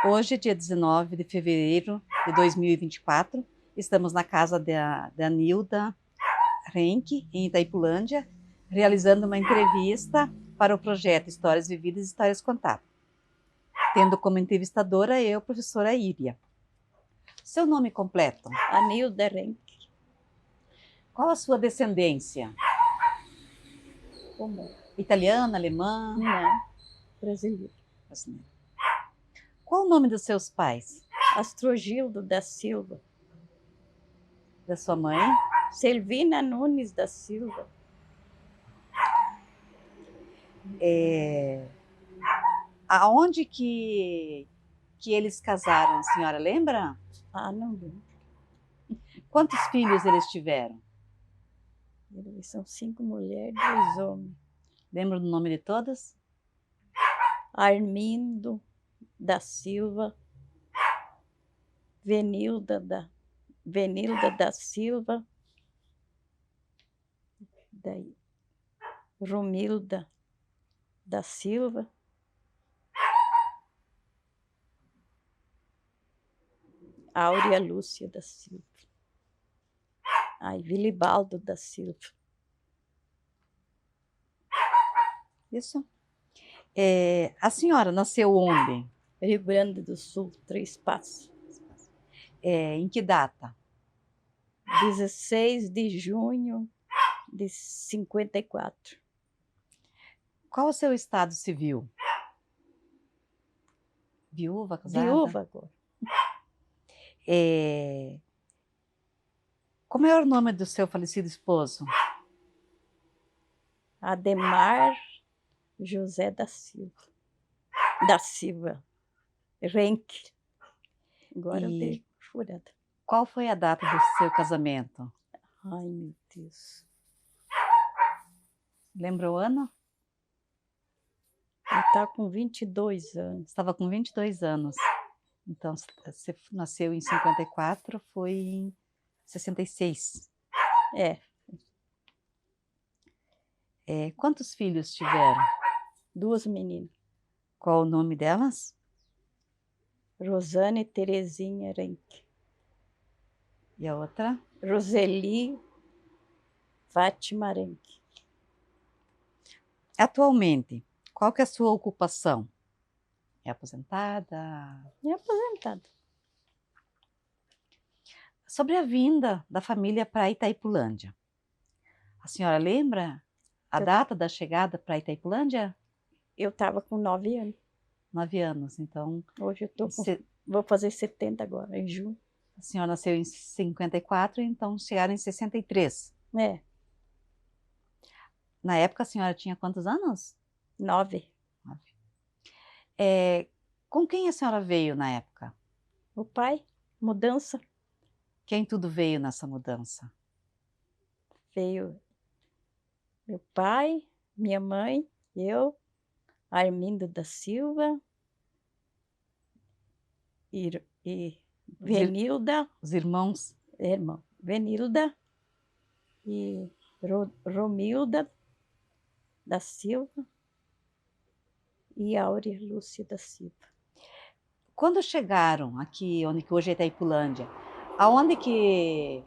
Hoje, dia 19 de fevereiro de 2024, estamos na casa da Nilda Renck, em Itaipulândia, realizando uma entrevista para o projeto Histórias Vividas e Histórias Contadas, tendo como entrevistadora eu, professora Íria. Seu nome completo? Nilda Renck. Qual a sua descendência? Como? Italiana, alemã? Não, brasileira. Qual o nome dos seus pais? Astrogildo da Silva. Da sua mãe? Selvina Nunes da Silva. Aonde que eles casaram, a senhora lembra? Não lembro. Quantos filhos eles tiveram? Eles são 5 mulheres e 2 homens. Lembra do nome de todas? Armindo da Silva, Venilda da Silva, daí Romilda da Silva, Áurea Lúcia da Silva, Vilibaldo da Silva. Isso. A senhora nasceu onde? Rio Grande do Sul, Três Passos. Em que data? 16 de junho de 54. Qual o seu estado civil? Viúva, casada? Viúva agora. Como é o nome do seu falecido esposo? Ademar José da Silva. Renck. Agora eu dei furada. Qual foi a data do seu casamento? Ai, meu Deus. Lembra o ano? Ele está com 22 anos. Estava com 22 anos. Então, você nasceu em 54, foi em 66. Quantos filhos tiveram? 2 meninas. Qual o nome delas? Rosane Terezinha Renck. E a outra? Roseli Fátima Renck. Atualmente, qual que é a sua ocupação? É aposentada? É aposentada. Sobre a vinda da família para Itaipulândia. A senhora lembra a data da chegada para Itaipulândia? Eu estava com 9 anos. 9 anos, então... Hoje eu tô vou fazer 70 agora, em junho. A senhora nasceu em 54, então chegaram em 63. Na época a senhora tinha quantos anos? 9. Com quem a senhora veio na época? O pai, mudança. Quem tudo veio nessa mudança? Veio meu pai, minha mãe, eu, Armindo da Silva e Venilda. Os irmãos? Irmão. Venilda e Romilda da Silva e Áurea Lúcia da Silva. Quando chegaram aqui, onde que hoje é Itaipulândia, aonde que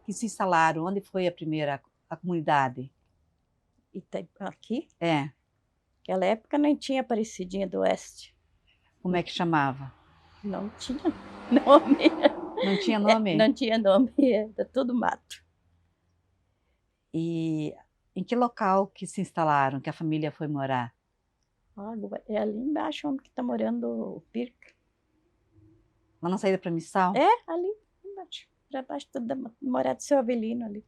se instalaram? Onde foi a primeira comunidade? Aqui? É. Naquela época não tinha Aparecidinha do Oeste. Como é que chamava? Não tinha nome. Não tinha nome? Não tinha nome, era tudo mato. E em que local que se instalaram, que a família foi morar? É ali embaixo onde está morando o Pirca. Lá na saída para Missal? Ali embaixo, para baixo da morada do seu Avelino ali.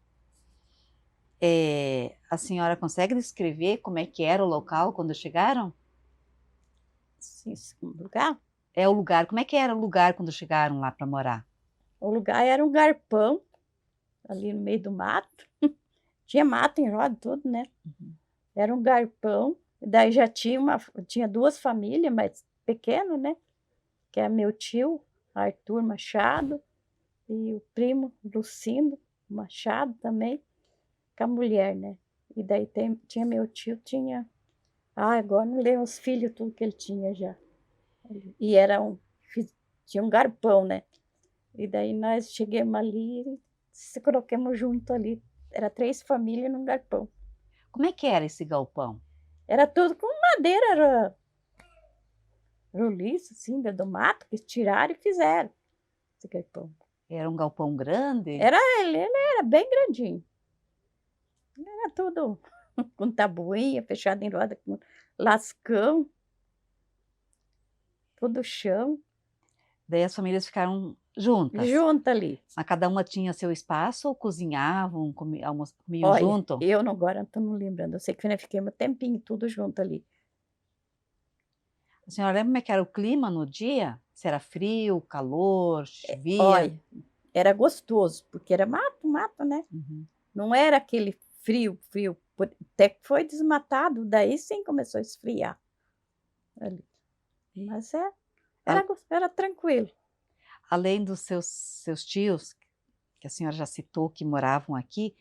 A senhora consegue descrever como é que era o local quando chegaram? Sim, o lugar? O lugar. Como é que era o lugar quando chegaram lá para morar? O lugar era um garpão, ali no meio do mato. Tinha mato em roda, tudo, né? Era um garpão. Daí já tinha 2 famílias, mas pequenas, né? Que é meu tio, Arthur Machado, e o primo Lucindo Machado também, com a mulher, né? E daí tinha meu tio, agora não lembro os filhos, tudo que ele tinha já. E era tinha um galpão, né? E daí nós chegamos ali e se colocamos junto ali. Era 3 famílias num galpão. Como é que era esse galpão? Era tudo com madeira, era roliço, assim, do mato, que tiraram e fizeram esse galpão. Era um galpão grande? Ele era bem grandinho. Era tudo com tabuinha, fechado em roda, com lascão, tudo chão, Daí as famílias ficaram juntas. junto ali. Mas cada uma tinha seu espaço ou cozinhavam, comiam Olha, junto? eu agora não estou me lembrando, eu sei que nós ficamos um tempinho tudo junto ali. A senhora lembra como é que era o clima no dia? Se era frio, calor, chovia? Olha, era gostoso, porque era mato, né? Uhum. Não era aquele frio, até que foi desmatado, daí sim começou a esfriar ali. Mas era tranquilo. Além dos seus tios, que a senhora já citou, que moravam aqui,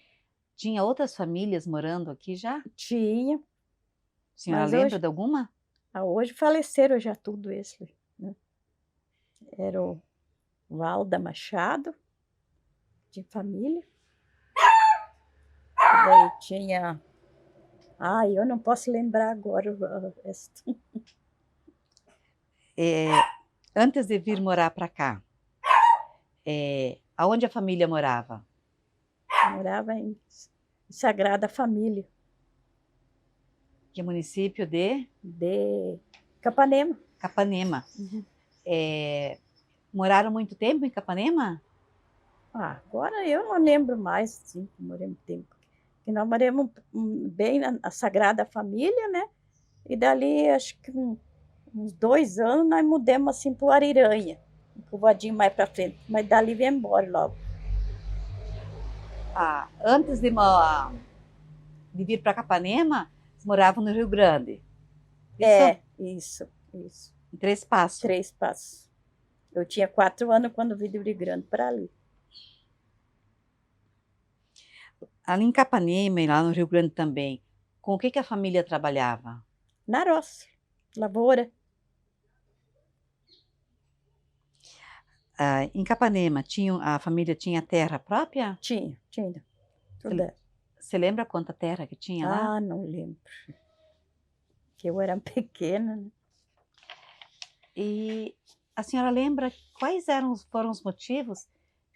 tinha outras famílias morando aqui já? Tinha, A senhora Mas lembra hoje- de alguma? hoje faleceram já tudo esse, né? Era o Valda Machado, de família. E daí tinha... Ai, eu não posso lembrar agora o resto. Antes de vir morar para cá, aonde a família morava? Morava em Sagrada Família, Que é município de de Capanema. Capanema. Uhum. Moraram muito tempo em Capanema? Agora eu não lembro mais, sim, que moramos tempo. Que nós moramos bem na Sagrada Família, né? E dali, acho que uns 2 anos, nós mudamos assim para o Ariranha, um povoadinho mais para frente. Mas dali vem embora logo. Antes de vir para Capanema, moravam no Rio Grande. Isso. Em Três Passos. 3 Passos. Eu tinha 4 anos quando vim do Rio Grande para ali. Ali em Capanema e lá no Rio Grande também, com o que a família trabalhava? Na roça, lavoura. Em Capanema, a família tinha terra própria? Tinha. Tudo Você- era. Você lembra quanta terra que tinha lá? Não lembro. Que eu era pequena, né? E a senhora lembra quais foram os motivos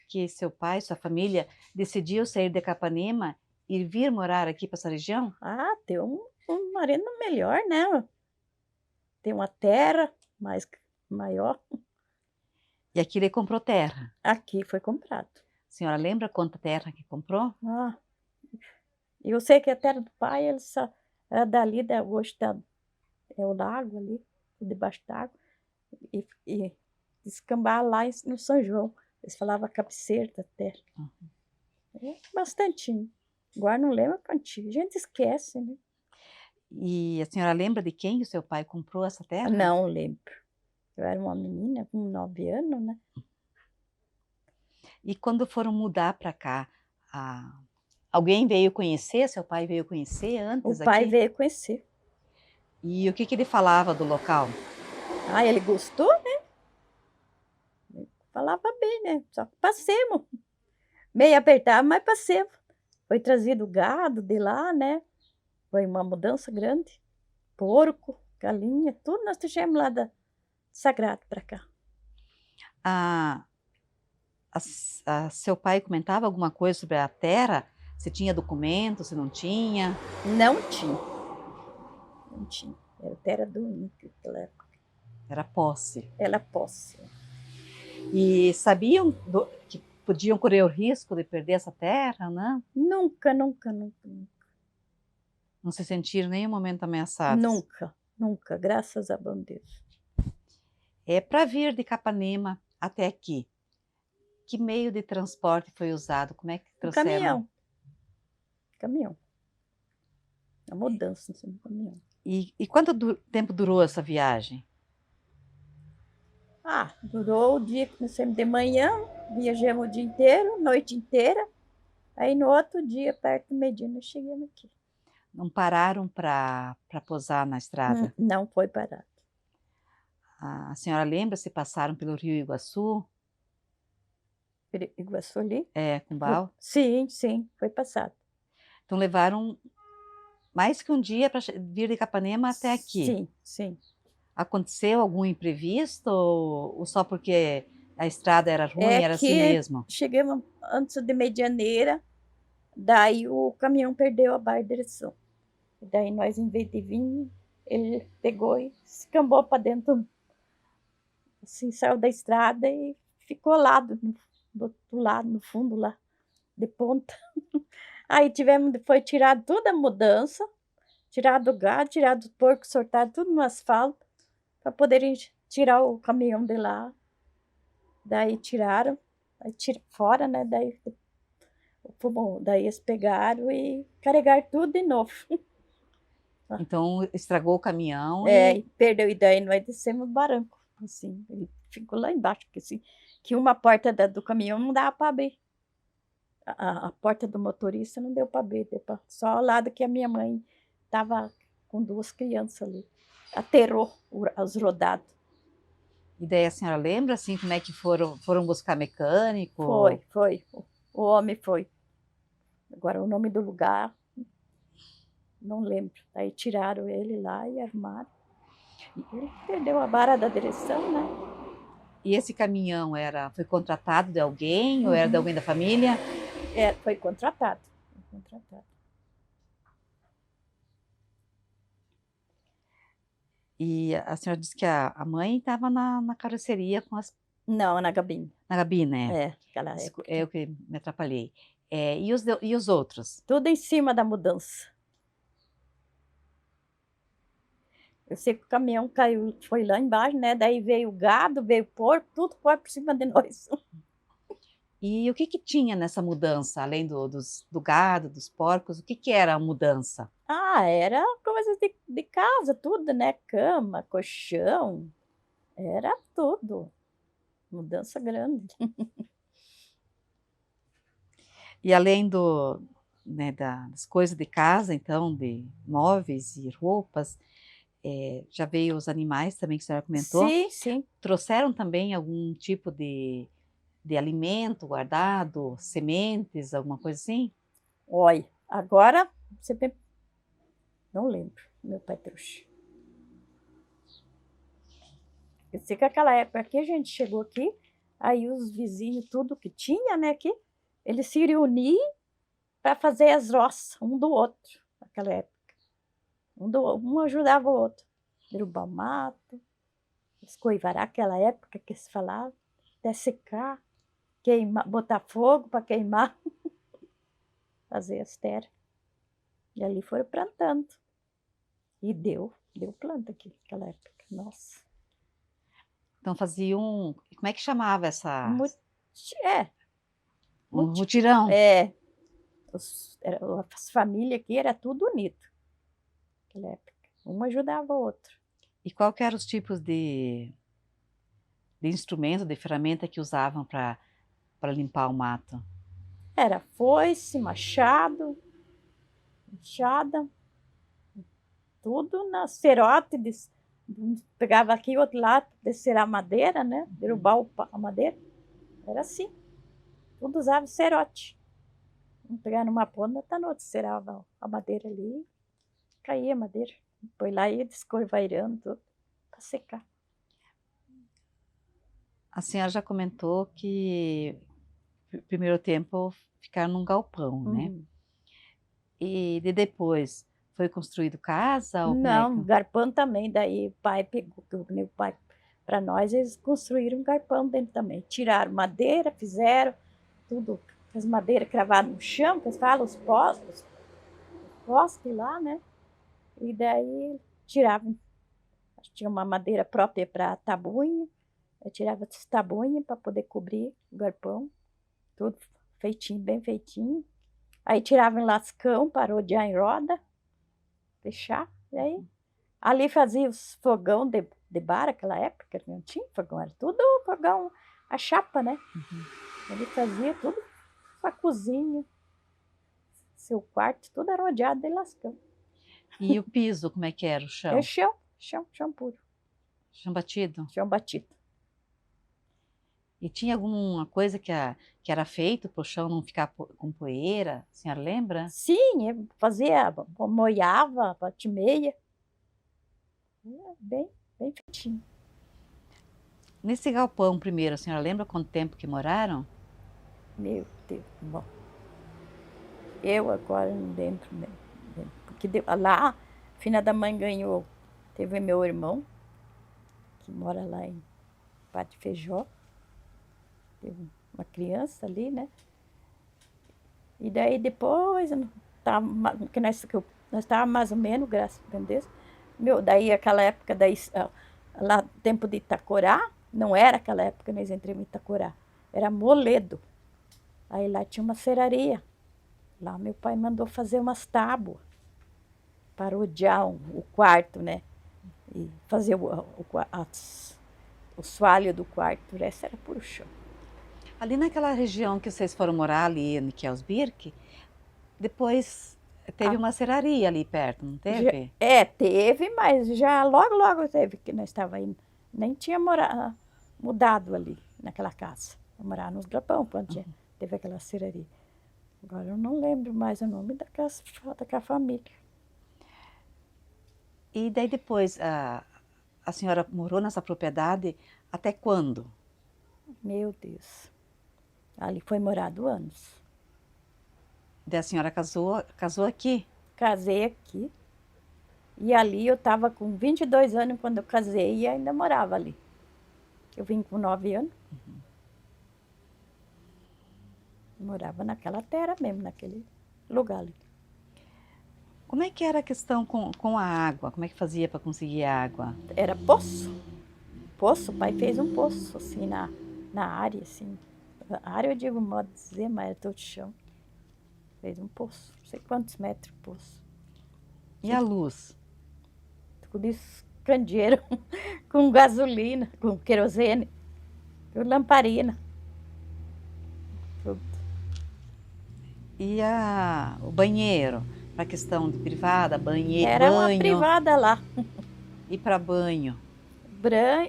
que seu pai, sua família, decidiu sair de Capanema e vir morar aqui para essa região? Ter um marido melhor, né? Ter uma terra maior. E aqui ele comprou terra. Aqui foi comprado. A senhora lembra quanta terra que comprou? Eu sei que a terra do pai, ele só é dali, hoje é o lago ali, debaixo d'água, e descambar lá no São João. Eles falavam cabeceira da terra. Bastantinho. Agora não lembro quantinho. A gente esquece, né? E a senhora lembra de quem o seu pai comprou essa terra? Não lembro. Eu era uma menina com 9 anos, né? E quando foram mudar para cá, alguém veio conhecer? Seu pai veio conhecer antes O pai aqui? veio conhecer. E o que ele falava do local? Ele gostou, né? Ele falava bem, né? Só que passemos. Meio apertado, mas passemos. Foi trazido gado de lá, né? Foi uma mudança grande. Porco, galinha, tudo nós trouxemos lá da Sagrado para cá. Seu pai comentava alguma coisa sobre a terra? Se tinha documento, se não tinha? Não tinha. Era terra do ímpio naquela época. Era posse. Era posse. E sabiam que podiam correr o risco de perder essa terra, né? Nunca. Não se sentiram em nenhum momento ameaçados? Nunca, graças a bom Deus. Para vir de Capanema até aqui, que meio de transporte foi usado? Como é que trouxeram? Caminhão. A mudança no caminhão. E quanto tempo durou essa viagem? Durou o dia que começamos de manhã, viajamos o dia inteiro, noite inteira. Aí no outro dia, perto do meio-dia, nós chegamos aqui. Não pararam para posar na estrada? Não foi parado. A senhora lembra se passaram pelo Rio Iguaçu, Iguaçu ali? com balsa? Sim, sim, foi passado. Então levaram mais que um dia para vir de Capanema até aqui. Sim, sim. Aconteceu algum imprevisto ou só porque a estrada era ruim, É era assim que mesmo? chegamos antes de Medianeira, daí o caminhão perdeu a barra de direção. E daí nós, em vez de vir, ele pegou e se cambou para dentro, assim, saiu da estrada e ficou lá, do outro lado, no fundo lá, de ponta. Aí foi tirado toda a mudança, tirado o gado, tirado o porco, sortado tudo no asfalto, para poderem tirar o caminhão de lá. Daí tiraram, aí fora, né? Daí eles pegaram e carregaram tudo de novo. Então estragou o caminhão E e perdeu, e daí nós descemos o barranco, assim, ele ficou lá embaixo, porque assim, que uma porta do caminhão não dava para abrir. A porta do motorista não deu para abrir, só ao lado que a minha mãe estava com duas crianças ali. Aterrou os rodados. daí a senhora lembra assim como é que foram buscar mecânico? Foi. O homem foi. Agora, o nome do lugar, não lembro. Aí tiraram ele lá e armaram. Ele perdeu a vara da direção, né? E esse caminhão foi contratado de alguém ou era de alguém da família? Foi contratado. Foi contratado. E a senhora disse que a mãe estava na carroceria Não, na cabine. na cabine, né? Aquela época. Eu que me atrapalhei. E os outros? Tudo em cima da mudança. Eu sei que o caminhão caiu, foi lá embaixo, né? Daí veio o gado, veio o porco, tudo foi por cima de nós. E o que tinha nessa mudança, além do gado, dos porcos? O que era a mudança? Era coisa de casa, tudo, né? Cama, colchão, era tudo. Mudança grande. E além né, das coisas de casa, então, de móveis e roupas, já veio os animais também que a senhora comentou. Sim, sim. Trouxeram também algum tipo de alimento guardado, sementes, alguma coisa assim? Olha, agora não lembro, meu pai trouxe. Eu sei que aquela época que a gente chegou aqui, aí os vizinhos, tudo que tinha, né, aqui, eles se reuniam para fazer as roças, um do outro, naquela época. Um ajudava o outro. Derrubar mato, escoivarar, aquela época que se falava, até secar, queimar, botar fogo para queimar, fazer as terras. E ali foram plantando. E deu planta aqui, naquela época. Nossa. Então faziam. Como é que chamava essa? Um Muti- mutirão. As famílias aqui era tudo unido. Naquela época. Um ajudava o outro. E qual que eram os tipos de instrumento, de ferramenta que usavam para limpar o mato? Era foice, machada, tudo na cerote. Pegava aqui outro lado, descer a madeira, né? Derrubar a madeira. Era assim. Tudo usava cerote. Vamos pegar numa ponta, tá no outro, cerava a madeira ali, caía a madeira. Põe lá e ia descorvairando tudo para secar. A senhora já comentou que no primeiro tempo ficaram num galpão, né? E depois foi construído casa? Ou como é Não, galpão também. Daí o pai pegou, meu pai, para nós, eles construíram um galpão dentro também. Tiraram madeira, fizeram tudo, as madeiras cravadas no chão, que eles falam, os postes lá, né? E daí tiravam, tinha uma madeira própria para tabuinha, eu tirava as tabuinhas para poder cobrir o galpão, tudo feitinho, bem feitinho. Aí tiravam lascão para rodear em roda, fechar, e aí ali fazia os fogão de bar, aquela época, não tinha fogão, era tudo fogão, a chapa, né? Ele fazia tudo, a cozinha, seu quarto, tudo era rodeado de lascão. E o piso, como é que era o chão? É chão puro. Chão batido? chão batido. E tinha alguma coisa que era feito para o chão não ficar com poeira? A senhora lembra? Sim, eu fazia, molhava, bate meia. Bem, bem feitinho. Nesse galpão primeiro, a senhora lembra quanto tempo que moraram? Meu Deus, bom. Eu agora não lembro, né? Porque lá, filha da mãe ganhou. Teve meu irmão, que mora lá em Padre Feijó. Teve uma criança ali, né? E daí depois, que nós estávamos mais ou menos, graças a Deus. Daí aquela época, lá tempo de Itacorá, não era aquela época que nós entramos em Itacorá, era Moledo. Aí lá tinha uma serraria. Lá meu pai mandou fazer umas tábuas para rodear o quarto, né? E fazer o soalho do quarto. O resto era puro chão. Ali naquela região que vocês foram morar, ali em Kielsbirk, depois teve uma serraria ali perto, não teve? Teve, mas já logo teve, que nós estávamos aí. Nem tinha mudado ali, naquela casa. Morar nos galpão, quando teve aquela serraria. Agora eu não lembro mais o nome daquela família. E daí depois, a senhora morou nessa propriedade até quando? Meu Deus. Ali foi morado anos. Daí a senhora casou aqui? Casei aqui. E ali eu estava com 22 anos quando eu casei e ainda morava ali. Eu vim com 9 anos. Morava naquela terra mesmo, naquele lugar ali. Como é que era a questão com a água? Como é que fazia para conseguir água? Era poço. Poço, o pai fez um poço, assim, na área, assim. A área eu digo modo de dizer, mas era todo chão. Fez um poço, não sei quantos metros de poço. E a luz? Com isso, candeeiro, com gasolina, com querosene, com lamparina. Tudo. E o banheiro? Para questão de privada, banho? Era uma privada lá. E para banho?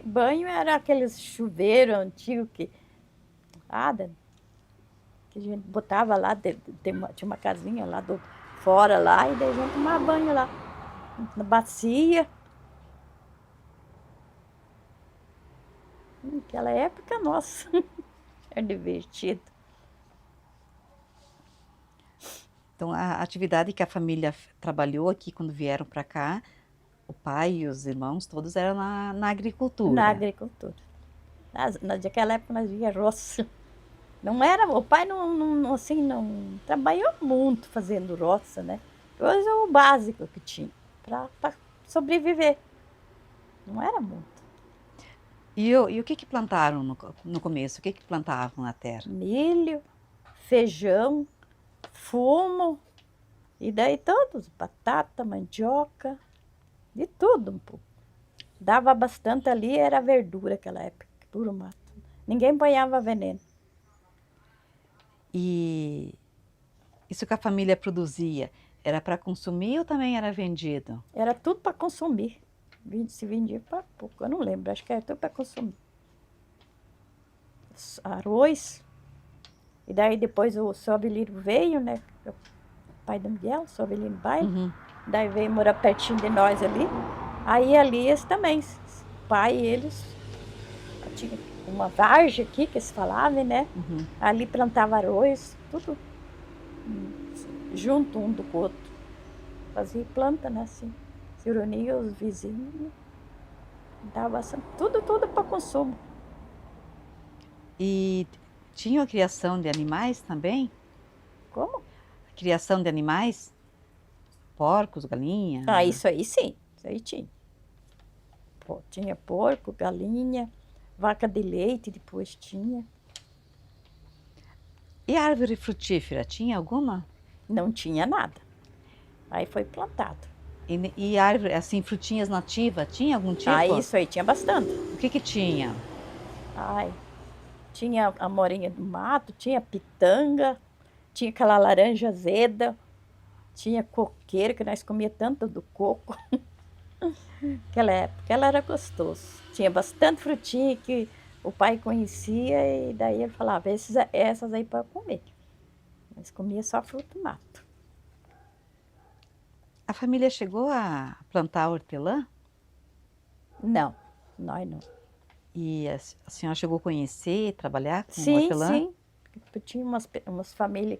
Banho era aqueles chuveiros antigos que a gente botava lá, tinha uma casinha lá fora lá, e daí a gente tomava banho lá, na bacia. Naquela época, nossa, era divertido. Então, a atividade que a família trabalhou aqui quando vieram para cá, o pai e os irmãos, todos eram na agricultura. Na agricultura. Naquela época nós via roça. Não era, o pai não trabalhou muito fazendo roça, né? Coisa o básico que tinha para sobreviver. Não era muito. E o que plantaram no começo? O que plantavam na terra? Milho, feijão, fumo, e daí todos, batata, mandioca, de tudo um pouco. Dava bastante ali, era verdura naquela época, puro mato. Ninguém banhava veneno. E isso que a família produzia, era para consumir ou também era vendido? Era tudo para consumir. Se vendia para pouco, eu não lembro, acho que era tudo para consumir. Arroz. E daí depois o seu Avelino veio, né? O pai do Miguel, o seu Avelino Baile. Daí veio morar pertinho de nós ali. Aí ali eles também, o pai e eles, tinha uma vargem aqui que se falava, né? Ali plantava arroz, tudo junto um do outro. Fazia planta, né? Assim. Se reunia os vizinhos, dava tudo para consumo. E tinha a criação de animais também? Como? A criação de animais? Porcos, galinha? Isso aí sim, isso aí tinha. Tinha porco, galinha, vaca de leite, depois tinha. E árvore frutífera, tinha alguma? Não tinha nada. Aí foi plantado. E árvore, assim, frutinhas nativas, tinha algum tipo? Isso aí tinha bastante. O que tinha? Tinha a morinha do mato, tinha pitanga, tinha aquela laranja azeda, tinha coqueiro, que nós comia tanto do coco. Naquela época ela era gostoso. Tinha bastante frutinha que o pai conhecia e daí ele falava, essas aí para comer. Mas comia só fruto do mato. A família chegou a plantar hortelã? Não, nós não. E a senhora chegou a conhecer, trabalhar com Sim, hortelã? sim. Tinha umas famílias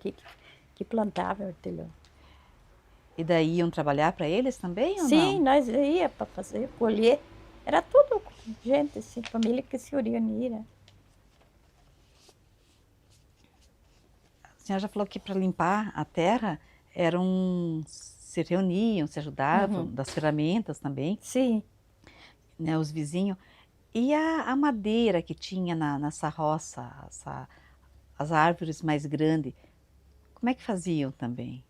que plantavam hortelã. E daí iam trabalhar para eles também ou Sim, não? nós ia para fazer, colher. Era tudo gente, assim, família que se reunia. Né? A senhora já falou que para limpar a terra se reuniam, se ajudavam, Uhum. das ferramentas também, Sim. né, os vizinhos. E a madeira que tinha nessa roça, as árvores mais grandes, como é que faziam também?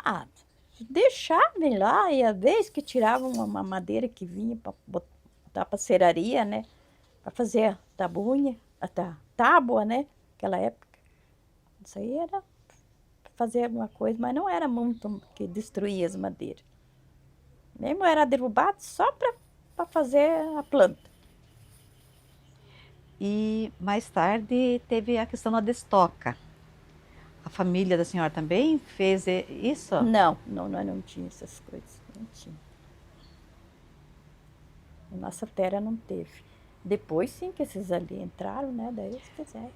Ah, deixavam lá e às vezes que tiravam uma madeira que vinha para botar para serraria, né? Para fazer a tabunha, tábua, né? Naquela época. Isso aí era fazer alguma coisa, mas não era muito que destruía as madeiras. Mesmo era derrubado só para fazer a planta. E mais tarde teve a questão da destoca. A família da senhora também fez isso? Não, nós não tínhamos essas coisas. Não tinha. A nossa terra não teve. Depois sim que esses ali entraram, né? Daí eles fizeram.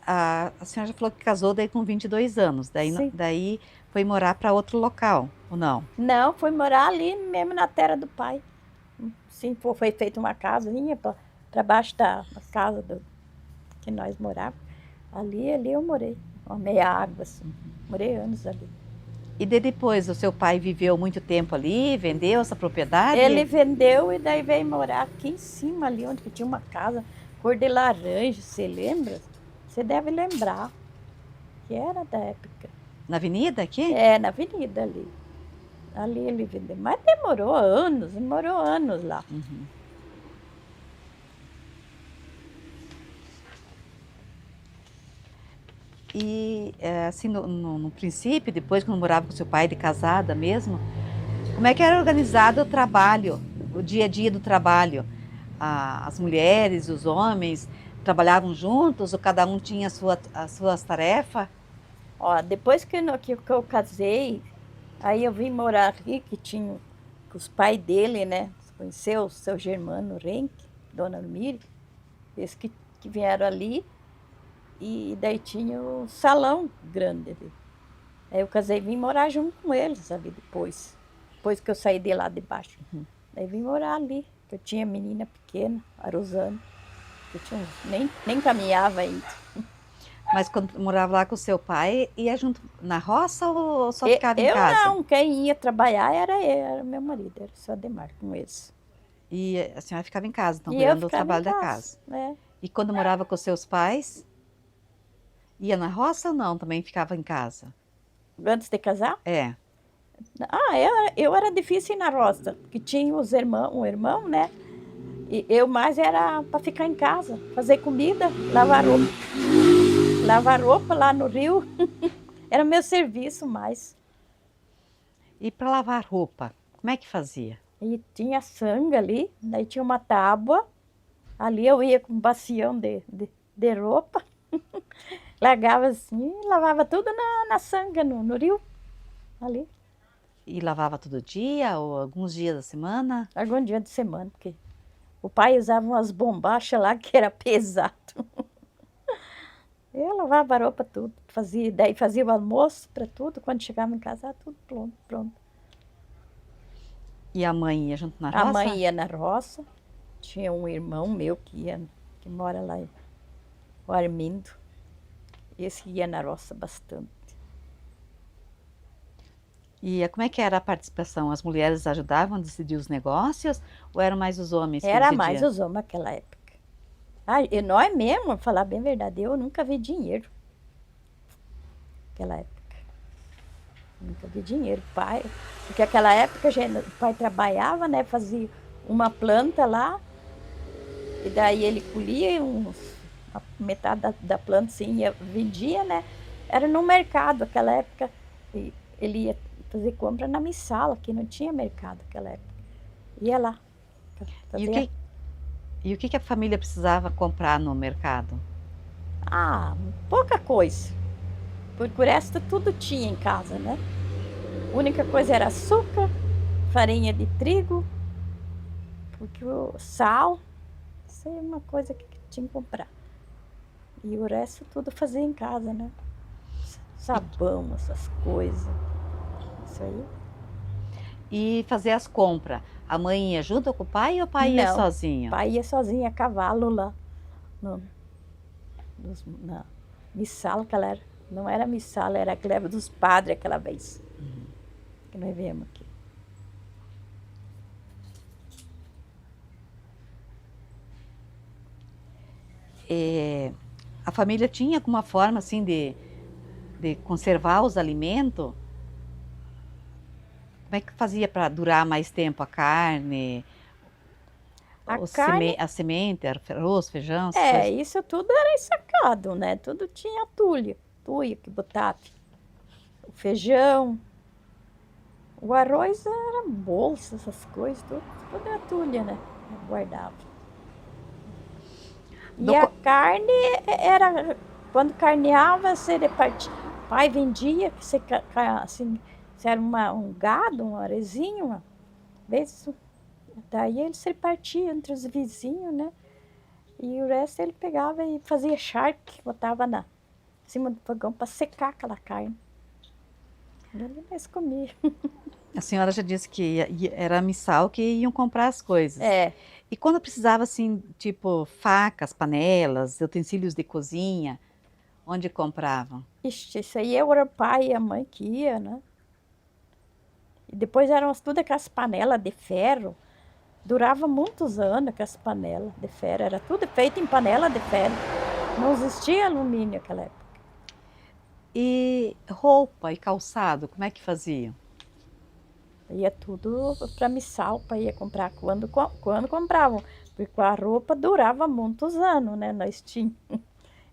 A senhora já falou que casou daí com 22 anos, Sim. daí foi morar para outro local, ou não? Não, foi morar ali mesmo na terra do pai. Sim, foi feita uma casinha para baixo da casa que nós morávamos. Ali eu morei. Uma meia água, assim. Morei anos ali. E depois, o seu pai viveu muito tempo ali, vendeu essa propriedade? Ele vendeu e daí veio morar aqui em cima, ali onde tinha uma casa, cor de laranja, você lembra? Você deve lembrar, que era da época. Na avenida aqui? É, na avenida ali. Ali ele vendeu. Mas demorou anos lá. Uhum. E assim, no princípio, depois quando morava com seu pai de casada mesmo, como é que era organizado o trabalho, o dia a dia do trabalho? As mulheres, os homens trabalhavam juntos ou cada um tinha as suas tarefas? Ó, depois que eu casei, aí eu vim morar aqui, que tinha com os pais dele, né? Você conheceu o seu Germano Renck, Dona Almire, eles que vieram ali, e daí tinha o salão grande ali. Aí eu casei e vim morar junto com eles, sabe, depois que eu saí de lá de baixo. Uhum. Daí vim morar ali, que eu tinha menina pequena, a Rosana, que eu tinha, nem caminhava ainda. Mas quando morava lá com o seu pai, ia junto na roça ou só ficava em Eu casa? não, quem ia trabalhar era meu marido, era o seu Ademar, com eles. E a senhora ficava em casa, então, E eu cuidando do ficava em trabalho da casa. É. E quando morava com seus pais, ia na roça ou não? Também ficava em casa? Antes de casar? É. Eu era difícil ir na roça, porque tinha um irmão, né? E eu mais era para ficar em casa, fazer comida, lavar roupa. Lavar roupa lá no rio, era meu serviço mais. E para lavar roupa, como é que fazia? E tinha sangue ali, daí tinha uma tábua, ali eu ia com um bacião de roupa, largava assim, lavava tudo na sanga, no rio, ali. E lavava todo dia ou alguns dias da semana? Algum dia de semana, porque o pai usava umas bombachas lá que era pesado. Eu lavava a roupa tudo, daí fazia o almoço para tudo, quando chegava em casa, tudo pronto. E a mãe ia junto na roça? A mãe ia na roça, tinha um irmão meu que mora lá, o Armindo, esse ia na roça bastante. E como é que era a participação? As mulheres ajudavam a decidir os negócios ou eram mais os homens que Era decidiam? mais os homens naquela época. E nós mesmo, falar bem a verdade, eu nunca vi dinheiro naquela época. Nunca vi dinheiro, pai. Porque naquela época o pai trabalhava, né? Fazia uma planta lá, e daí ele colhia a metade da planta, assim, vendia, né? Era no mercado naquela época. E ele ia fazer compra na Missala, que não tinha mercado naquela época. Ia lá. E o Fazia. que, e o que que a família precisava comprar no mercado? Ah, pouca coisa. Porque o resto tudo tinha em casa, né? A única coisa era açúcar, farinha de trigo, porque o sal, isso aí é uma coisa que tinha que comprar. E o resto tudo fazia em casa, né? Sabão, essas coisas. Isso aí. E fazer as compras. A mãe ia junto com o pai ou o pai ia Não, o sozinho? pai ia sozinho a cavalo lá no, na missal que ela era. Não era missal, era a greve dos padres aquela vez. Que nós viemos aqui. A família tinha alguma forma assim de conservar os alimentos? Como é que fazia para durar mais tempo a carne, A carne, a semente, arroz, feijão, essas é, coisas? isso tudo era ensacado, né? Tudo tinha tuia que botava. O feijão, o arroz era bolsa, essas coisas, tudo era tulha, né? Eu guardava. E Do a co- carne era, quando carneava, você repartia. O pai vendia, que você, assim, se era um gado, um arezinho, uma vez, daí ele se repartia entre os vizinhos, né? E o resto ele pegava e fazia charque, botava em cima do fogão para secar aquela carne. E ele mais comia. A senhora já disse que era missal que iam comprar as coisas. É, E quando precisava assim, tipo facas, panelas, utensílios de cozinha, onde compravam? ixi, isso aí era o pai e a mãe que ia, né? E depois eram tudo aquelas panelas de ferro. Durava muitos anos aquelas panelas de ferro. Era tudo feito em panela de ferro. Não existia alumínio naquela época. E roupa e calçado, como é que faziam? Ia tudo para missal, para ir comprar quando compravam. Porque a roupa durava muitos anos, né? Nós tínhamos.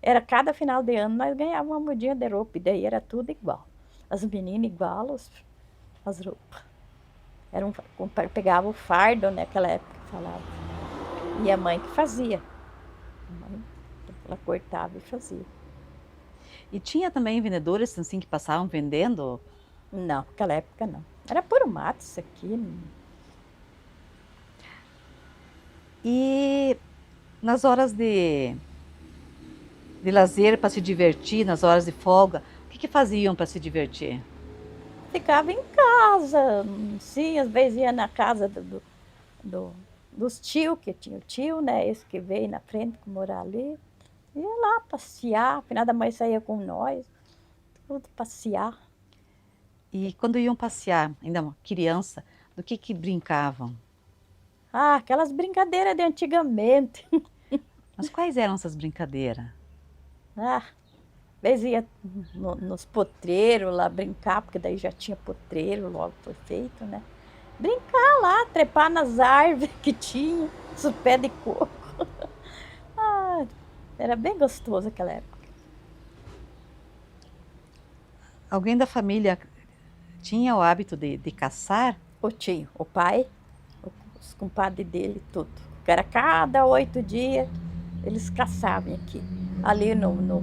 Era cada final de ano nós ganhávamos uma mudinha de roupa. E daí era tudo igual. As meninas igual, as roupas. Pegava o fardo naquela época, falava. E a mãe que fazia. A mãe, ela cortava e fazia. E tinha também vendedores assim que passavam vendendo? Não, naquela época não. Era puro mato isso aqui. E nas horas de lazer para se divertir, nas horas de folga, o que que faziam para se divertir? Ficava em casa, sim, às vezes ia na casa dos tios, que tinha o tio, né? Esse que veio na frente, que mora ali. Ia lá passear, afinal da mãe saía com nós, tudo passear. E quando iam passear, ainda uma criança, do que brincavam? Ah, aquelas brincadeiras de antigamente. Mas quais eram essas brincadeiras? Ah, às vezes ia nos potreiros lá brincar, porque daí já tinha potreiro, logo foi feito, né? Brincar lá, trepar nas árvores que tinha, os pés de coco. Ah, era bem gostoso aquela época. Alguém da família tinha o hábito de caçar? O tio, o pai, os compadres dele, tudo. Era cada 8 dias, eles caçavam aqui. Ali no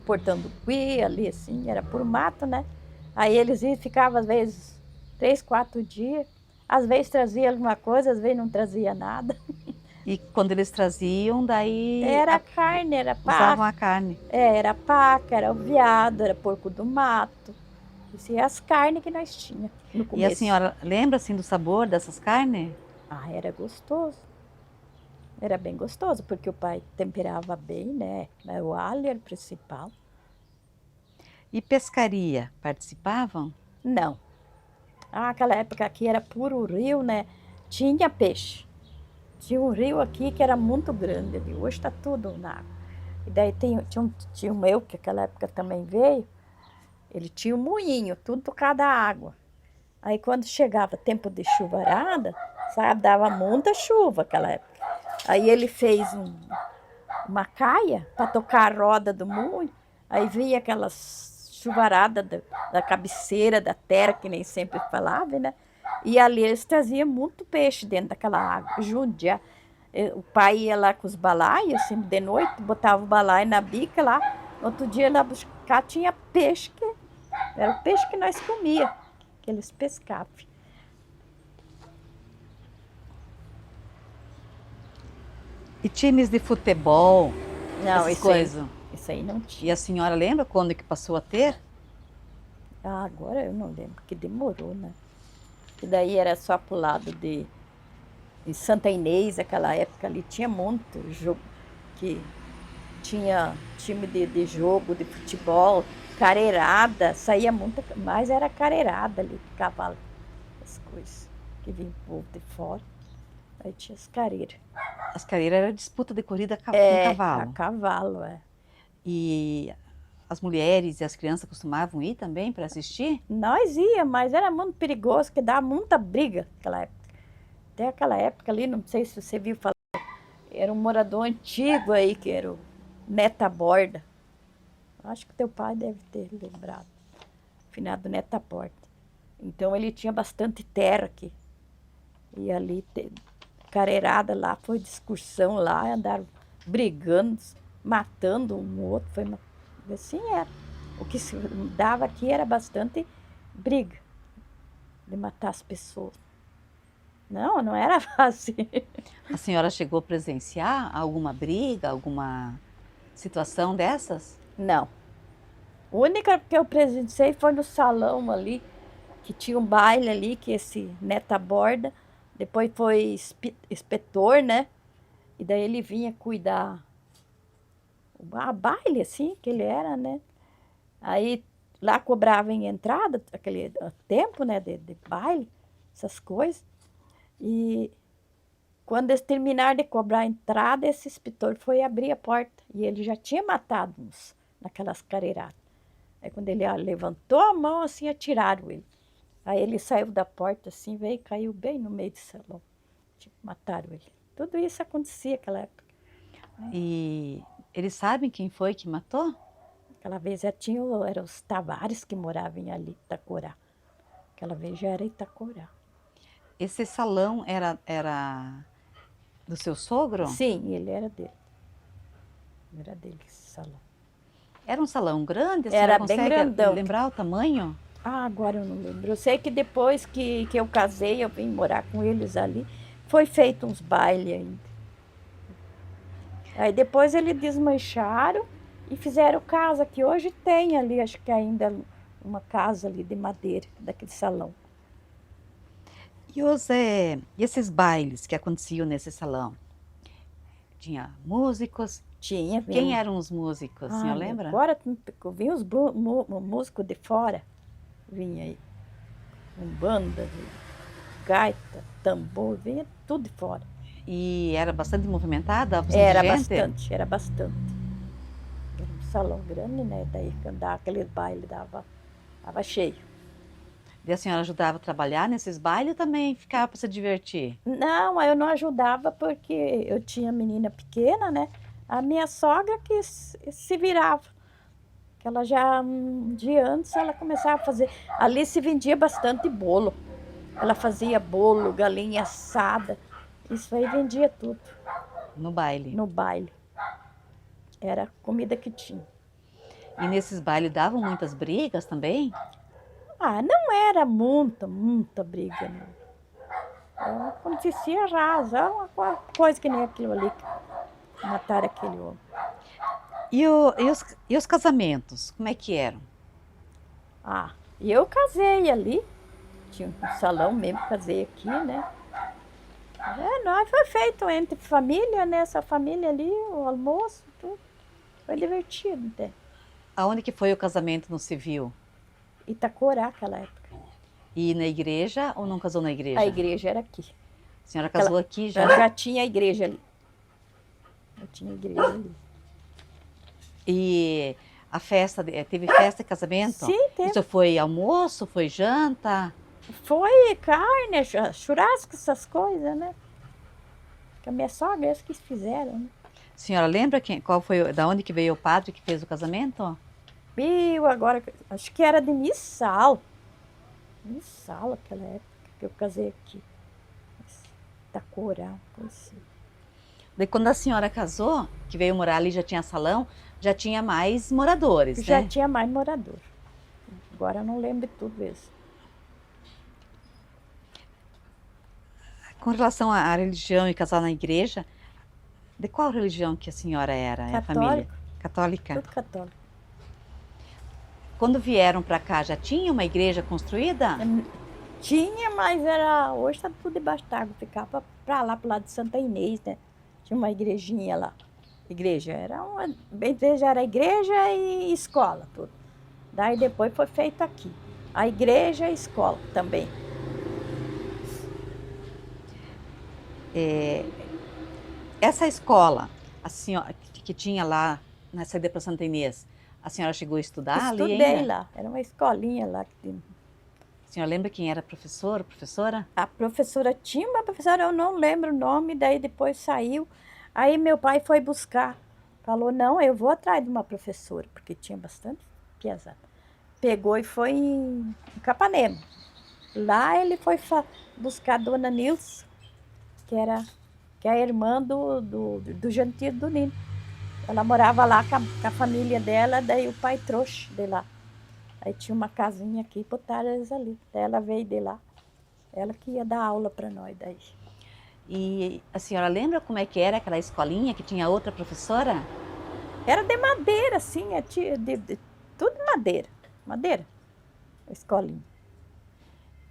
Portão do Cui, ali assim, era por mato, né? Aí eles iam, ficavam às vezes 3, 4 dias. Às vezes trazia alguma coisa, às vezes não trazia nada. E quando eles traziam, daí Era carne, era usavam paca, a carne. era paca, era o veado, era porco do mato. Isso é as carnes que nós tínhamos no E a começo. senhora lembra assim do sabor dessas carnes? Ah, era gostoso. Era bem gostoso, porque o pai temperava bem, né? O alho era o principal. E pescaria, participavam? Não. Ah, aquela época aqui era puro rio, né? Tinha peixe. Tinha um rio aqui que era muito grande ali. Hoje está tudo na água. E daí tinha um meu, que naquela época também veio. Ele tinha um moinho, tudo por causa da água. Aí quando chegava tempo de chuvarada, sabe, dava muita chuva naquela época. Aí ele fez uma caia para tocar a roda do moinho. Aí vinha aquelas chuvaradas da cabeceira da terra, que nem sempre falava, né? E ali eles traziam muito peixe dentro daquela água. Jundia. O pai ia lá com os balaios, assim, de noite, botava o balaio na bica lá. No outro dia lá buscar, tinha peixe, era o peixe que nós comia, que eles pescavam. E times de futebol, Não, essas coisas. Isso aí não E tinha. a senhora lembra quando que passou a ter? Ah, agora eu não lembro, porque demorou, né? E daí era só pro lado de Santa Inês, aquela época ali, tinha muito jogo, que tinha time de jogo, de futebol, careirada, saía muito, mas era careirada ali, cavalo, as coisas, que vinha o povo de fora, aí tinha as careiras. As carreiras era disputa de corrida com A cavalo. cavalo, é. E as mulheres e as crianças costumavam ir também para assistir? Nós ia, mas era muito perigoso, que dava muita briga naquela época. Até aquela época ali, não sei se você viu falar, era um morador antigo aí, que era o Neta Borda. Acho que teu pai deve ter lembrado. Finado Neta Borda. Então ele tinha bastante terra aqui. E ali, careirada lá, foi discussão lá, andaram brigando, matando um outro. Foi assim era. O que se dava aqui era bastante briga, de matar as pessoas. Não era fácil. A senhora chegou a presenciar alguma briga, alguma situação dessas? Não. A única que eu presenciei foi no salão ali, que tinha um baile ali, que esse Neta Borda, depois foi inspetor, né? E daí ele vinha cuidar. A baile, assim, que ele era, né? Aí lá cobrava em entrada, aquele tempo, né, de baile, essas coisas. E quando eles terminaram de cobrar a entrada, esse inspetor foi abrir a porta. E ele já tinha matado uns naquelas careiradas. Aí quando ele levantou a mão, assim, atiraram ele. Aí ele saiu da porta, assim, veio e caiu bem no meio do salão. Tipo, mataram ele. Tudo isso acontecia naquela época. E eles sabem quem foi que matou? Aquela vez já tinha, eram os Tavares que moravam ali, Itacorá. Aquela vez já era Itacorá. Esse salão era do seu sogro? Sim, ele era dele. Era dele esse salão. Era um salão grande? A Era senhora bem consegue grandão. lembrar o tamanho? Ah, agora eu não lembro. Eu sei que depois que eu casei, eu vim morar com eles ali, foi feito uns bailes ainda. Aí depois eles desmancharam e fizeram casa, que hoje tem ali, acho que ainda uma casa ali de madeira, daquele salão. E esses bailes que aconteciam nesse salão? Tinha músicos? Tinha, vinha. Quem eram os músicos, a senhora lembra? Agora vinha os músicos de fora, vinha aí. Com banda, gaita, tambor, vinha tudo de fora. E era bastante movimentada? Era gente? bastante, era bastante. Era um salão grande, né? Daí quando dava aquele baile, dava cheio. E a senhora ajudava a trabalhar nesses bailes ou também ficava para se divertir? Não, eu não ajudava porque eu tinha menina pequena, né? A minha sogra que se virava. Que ela já, um dia antes, ela começava a fazer. Ali se vendia bastante bolo. Ela fazia bolo, galinha assada. Isso aí vendia tudo. No baile? No baile. Era a comida que tinha. E nesses bailes davam muitas brigas também? Ah, não era muita briga, não. Acontecia rasa, uma coisa que nem aquilo ali, que mataram aquele homem. E os casamentos, como é que eram? Ah, e eu casei ali, tinha um salão mesmo, casei aqui, né? Nós foi feito entre família, né? Essa família ali, o almoço, tudo. Foi divertido até. Aonde que foi o casamento no civil? Itacorá, aquela época. E na igreja ou não casou na igreja? A igreja era aqui. A senhora casou aqui já? Já tinha a igreja ali. Já tinha a igreja ali. E a festa, teve festa de casamento? Sim, teve. Isso foi almoço, foi janta? Foi carne, churrasco, essas coisas, né? Que a minha sogra, eles que fizeram, né? A senhora lembra da onde que veio o padre que fez o casamento? Agora, acho que era de Missal. Missal, aquela época, que eu casei aqui. Itacorá, coisa assim. Daí quando a senhora casou, que veio morar ali, já tinha salão, já tinha mais moradores, Já né? tinha mais morador. Agora eu não lembro de tudo isso. Com relação à religião e casar na igreja, de qual religião que a senhora era, a família? Católica? Tudo católico. Quando vieram para cá, já tinha uma igreja construída? Tinha, mas era, hoje está tudo debaixo d'água. Ficava para lá, pro lado de Santa Inês, né? Tinha uma igrejinha lá. Igreja, era igreja e escola, tudo. Daí depois foi feito aqui. A igreja e a escola também. Essa escola, a senhora, que tinha lá na saída para Santa Inês, a senhora chegou a estudar ali ainda? Estudei lá, era uma escolinha lá. A senhora lembra quem era professor, professora? A professora tinha uma professora, eu não lembro o nome, daí depois saiu. Aí meu pai foi buscar. Falou, não, eu vou atrás de uma professora, porque tinha bastante piazada. Pegou e foi em Capanema. Lá ele foi buscar a dona Nilce, que é a irmã do Gentil do Nino. Ela morava lá com a família dela, daí o pai trouxe de lá. Aí tinha uma casinha aqui e botaram eles ali. Daí ela veio de lá. Ela que ia dar aula para nós daí. E a senhora lembra como é que era aquela escolinha que tinha outra professora? Era de madeira, assim, tudo de madeira. Madeira, a escolinha.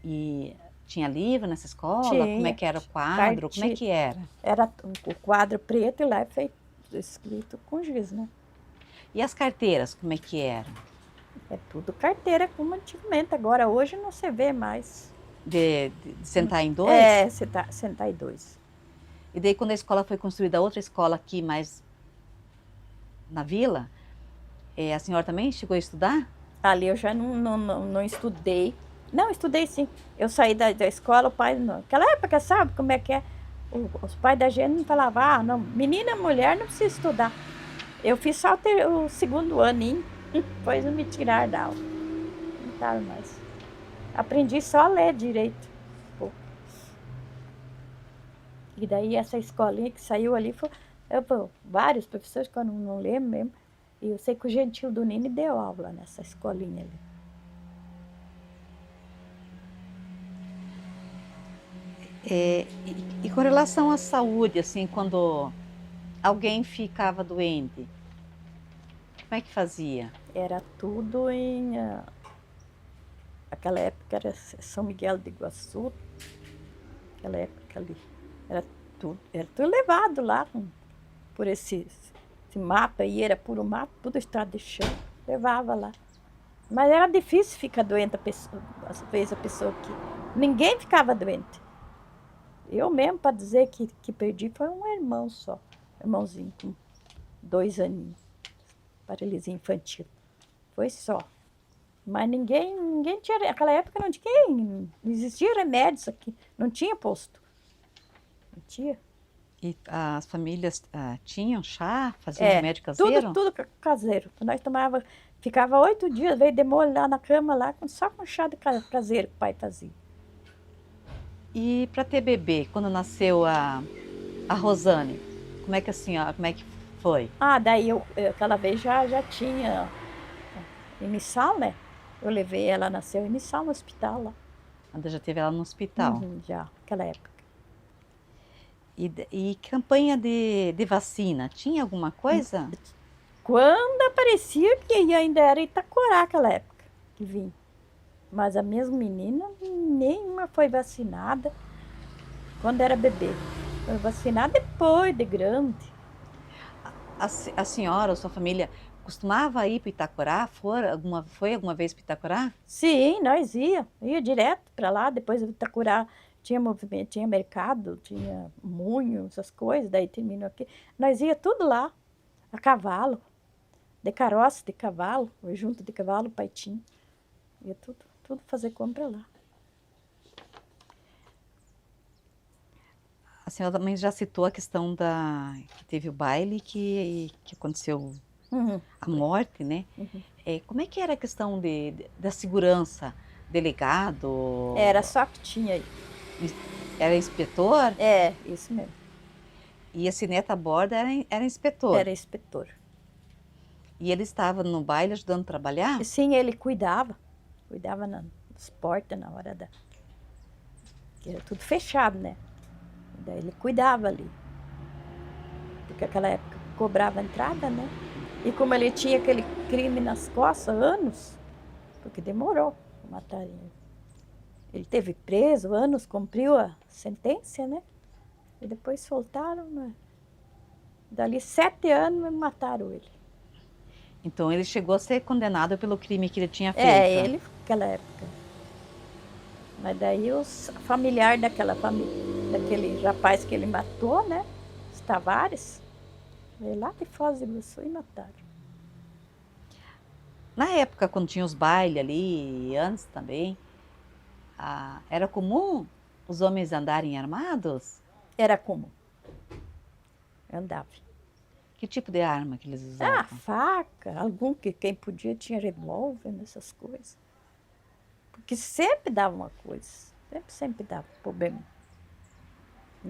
E tinha livro nessa escola? Tinha. Como é que era o quadro? Como é que era? Era o quadro preto e lá é feito, escrito com giz, né? E as carteiras, como é que eram? É tudo carteira como antigamente. Agora, hoje não se vê mais. De sentar em dois? É, sentar em dois. E daí quando a escola foi construída, outra escola aqui mais na vila, a senhora também chegou a estudar? Ali eu já não estudei. Não, estudei sim. Eu saí da escola, o pai... Naquela época, sabe como é que é? Os pais da gente não falavam, ah, não, menina, mulher não precisa estudar. Eu fiz só o segundo aninho, depois me tiraram da aula. Não estava mais. Aprendi só a ler direito. Pô. E daí essa escolinha que saiu ali, vários professores que eu não lembro mesmo. E eu sei que o Gentil do Nini deu aula nessa escolinha ali. E com relação à saúde, assim, quando alguém ficava doente, como é que fazia? Era tudo em... aquela época era São Miguel de Iguaçu. Aquela época ali. Era tudo levado lá por esse mato aí, era puro mato, tudo estrada de chão. Levava lá. Mas era difícil ficar doente, às vezes a pessoa que... Ninguém ficava doente. Eu mesmo, para dizer que perdi, foi um irmão só. Irmãozinho com 2 aninhos. Paralisia infantil. Foi só. Mas ninguém tinha... Naquela época não existia remédios aqui. Não tinha posto. Não tinha. E as famílias tinham chá, faziam remédio caseiro? Tudo caseiro. Nós ficava 8 dias, veio de molho lá na cama, lá, só com chá de caseiro que o pai fazia. E para ter bebê, quando nasceu a Rosane, como é que foi? Ah, daí aquela vez já tinha inicial, né? Eu levei ela, nasceu inicial no hospital lá. Ainda já teve ela no hospital? Já, naquela época. E campanha de vacina, tinha alguma coisa? Quando aparecia que ainda era Itacorá aquela época que vinha. Mas a mesma menina, nenhuma foi vacinada quando era bebê. Foi vacinada depois de grande. A senhora ou sua família costumava ir para Itacorá? Foi alguma vez para Itacorá? Sim, nós ia direto para lá. Depois de Itacurá tinha movimento, tinha mercado, tinha munho, essas coisas. Daí terminou aqui. Nós ia tudo lá, a cavalo, de carroça, de cavalo, junto de cavalo, paitinho. Ia tudo fazer compra lá. A senhora também já citou a questão que teve o baile que aconteceu a morte, né? Como é que era a questão da segurança delegado? Era só que tinha aí. Era inspetor? É, isso mesmo. E esse neto a bordo era inspetor? Era inspetor. E ele estava no baile ajudando a trabalhar? E sim, ele cuidava. Cuidava nas portas na hora da... que era tudo fechado, né? Daí ele cuidava ali. Porque naquela época cobrava entrada, né? E como ele tinha aquele crime nas costas, anos, porque demorou para matar ele. Ele teve preso anos, cumpriu a sentença, né? E depois soltaram, né? Dali 7 anos mataram ele. Então ele chegou a ser condenado pelo crime que ele tinha feito? É, ele naquela época. Mas daí os familiares daquele rapaz que ele matou, né? Os Tavares, veio lá de Foz do Iguaçu e mataram. Na época, quando tinha os bailes ali, e antes também, era comum os homens andarem armados? Era comum. Andava. Que tipo de arma que eles usavam? Ah, faca, quem podia tinha revólver, essas coisas. Porque sempre dava uma coisa. Sempre dava problema.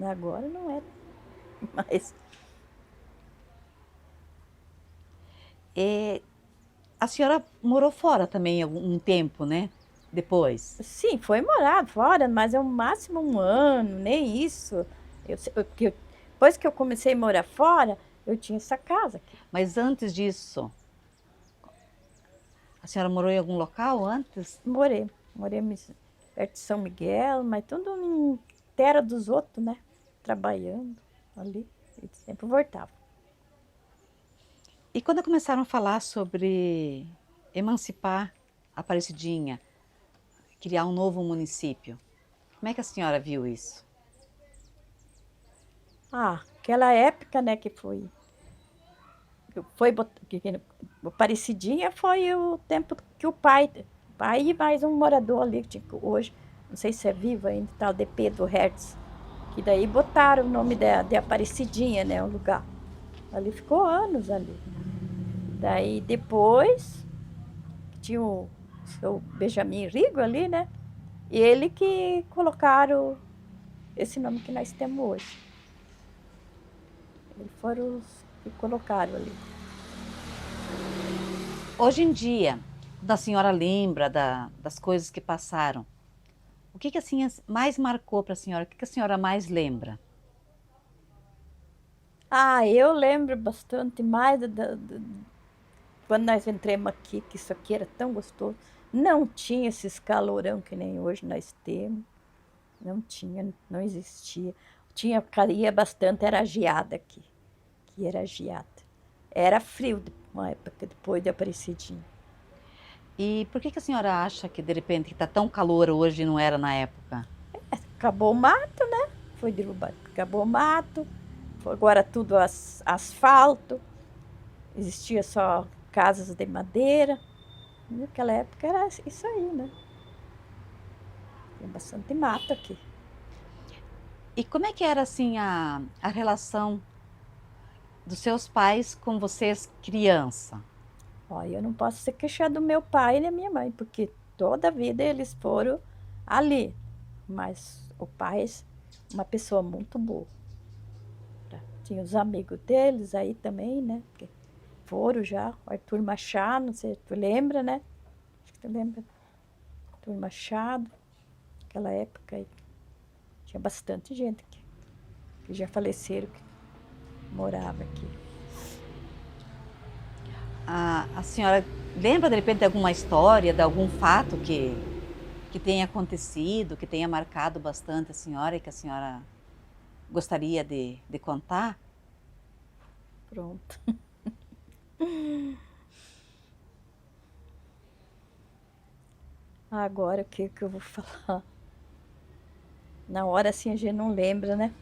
Agora não é. Mas A senhora morou fora também um tempo, né? Depois. sim, foi morar fora, mas é o máximo 1 ano, nem isso. Depois que eu comecei a morar fora, eu tinha essa casa aqui. Mas antes disso, a senhora morou em algum local antes? Morei perto de São Miguel, mas tudo em terra dos outros, né? Trabalhando ali, e sempre voltava. E quando começaram a falar sobre emancipar a Aparecidinha, criar um novo município, como é que a senhora viu isso? Ah, aquela época, né, que foi Aparecidinha foi o tempo que o pai e mais um morador ali, que tinha, hoje, não sei se é vivo ainda, tal de Pedro Hertz, que daí botaram o nome de Aparecidinha, né, o lugar. Ali ficou anos ali. Daí depois, tinha o seu Benjamin Rigo ali, né, e ele que colocaram esse nome que nós temos hoje. Eles foram os que colocaram ali. Hoje em dia, quando a senhora lembra das coisas que passaram, o que assim mais marcou para a senhora? O que a senhora mais lembra? Ah, eu lembro bastante mais quando nós entramos aqui, que isso aqui era tão gostoso. Não tinha esses calorão que nem hoje nós temos. Não tinha, não existia. Caía bastante, era geada aqui. Que era geada. Era frio uma época depois de Aparecidinha. E por que a senhora acha que de repente está tão calor hoje e não era na época? Acabou o mato, né? Foi derrubado. Acabou o mato. Agora tudo asfalto. Existia só casas de madeira. Naquela época era isso aí, né? Tem bastante mato aqui. E como é que era assim a relação dos seus pais com vocês criança? Olha, eu não posso se queixar do meu pai e da minha mãe, porque toda a vida eles foram ali. Mas o pai, uma pessoa muito boa. Tá? Tinha os amigos deles aí também, né? Que foram já. O Arthur Machado, não sei se tu lembra, né? Acho que tu lembra. Arthur Machado, naquela época aí. Tinha bastante gente que já faleceram, que morava aqui. A senhora lembra de repente de alguma história, de algum fato que tenha acontecido, que tenha marcado bastante a senhora e que a senhora gostaria de contar? Pronto. Agora o que eu vou falar? Na hora assim a gente não lembra, né?